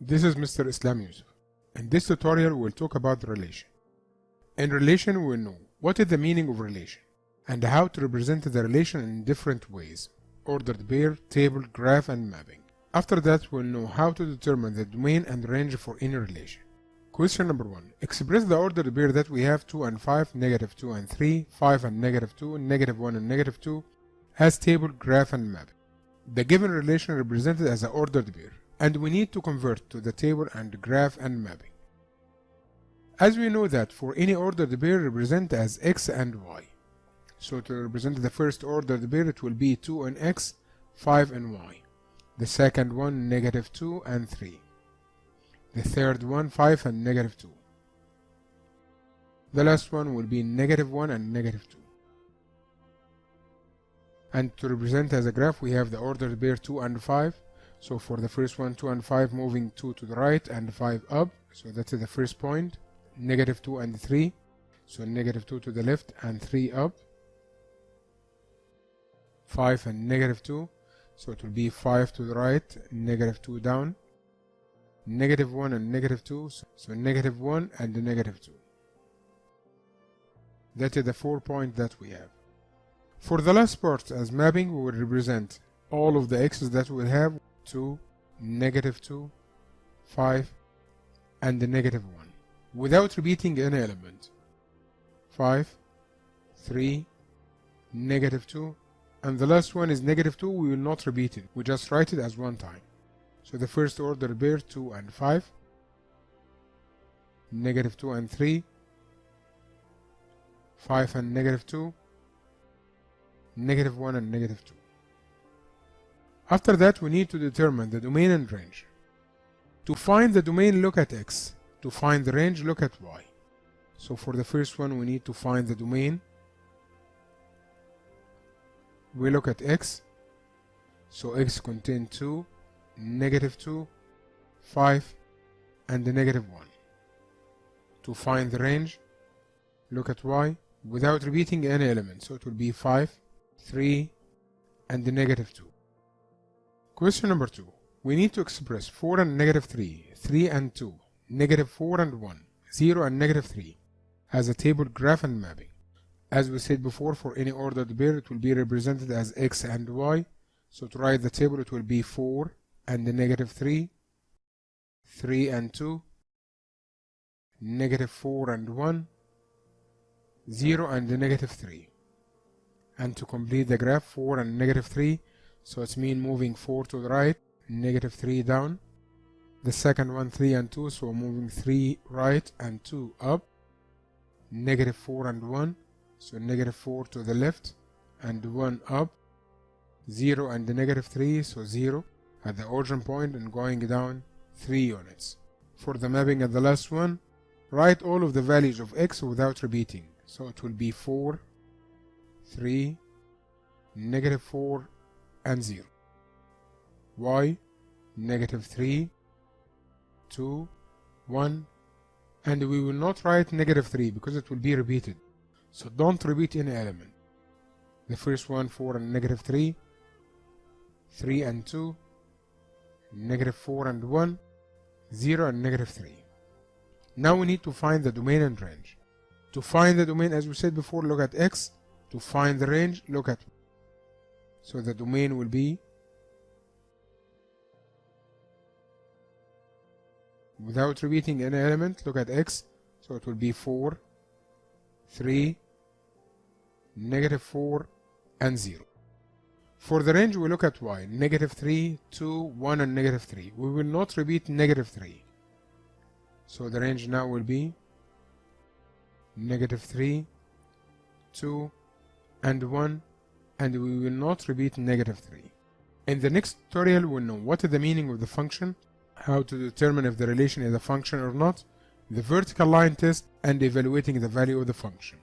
This is Mr. Islam Yusuf. In this tutorial we'll talk about the relation. In relation we'll know what is the meaning of relation and how to represent the relation in different ways: ordered pair, table, graph, and mapping. After that we'll know how to determine the domain and range for any relation. Question number 1. Express the ordered pair that we have 2 and 5, -2 and 3, 5 and -2, -1 and -2 as table, graph, and mapping. The given relation represented as an ordered pair, and we need to convert to the table and graph and mapping. As we know that for any ordered pair represent as x and y. So to represent the first ordered pair it will be 2 and x, 5 and y. The second one -2 and 3. The third one 5 and -2. The last one will be -1 and -2. And to represent as a graph we have the ordered pair 2 and 5. So for the first one 2 and 5 moving 2 to the right and 5 up, so that's the first point. -2 and 3, so -2 to the left and 3 up. 5 and -2, so it will be 5 to the right, -2 down. -1 and -2, so -1 and -2. That is the 4 points that we have. For the last part as mapping we will represent all of the x's that we have: 2, -2, 5, and the -1, without repeating any element. 5, 3, -2, and the last one is -2. We will not repeat it, we just write it as one time. So the first order pair 2 and 5, -2 and 3, 5 and -2, -1 and -2. After that we need to determine the domain and range. To find the domain look at x, to find the range look at y. So for the first one we need to find the domain. We look at x, so x contains 2, -2, 5 and the -1. To find the range look at y without repeating any element, so it will be 5, 3 and the -2. Question number 2. We need to express 4 and -3, 3 and 2, -4 and 1, 0 and -3 as a table, graph, and mapping. As we said before, for any ordered pair it will be represented as x and y. So to write the table it will be 4 and the -3, 3 and 2, -4 and 1, 0 and the -3. And to complete the graph, 4 and -3, so it's mean moving 4 to the right, -3 down. The second one 3 and 2, so moving 3 right and 2 up. -4 and 1, so -4 to the left and 1 up. 0 and the -3, so 0 at the origin point and going down 3 units. For the mapping at the last one, write all of the values of x without repeating. So it will be 4, 3, -4 and 0. Y, -3, 2, 1, and we will not write -3 because it will be repeated. So don't repeat any element. The first one 4 and -3, 3 and 2, -4 and 1, 0 and -3. Now we need to find the domain and range. To find the domain, as we said before, look at x. To find the range, look at y. So the domain will be, without repeating any element, look at x. So it will be 4, 3, -4 and 0. For the range we look at y, -3, 2, 1 and -3. We will not repeat -3. So the range now will be -3, 2 and 1, and we will not repeat -3. In the next tutorial we'll know what is the meaning of the function, how to determine if the relation is a function or not, the vertical line test, and evaluating the value of the function.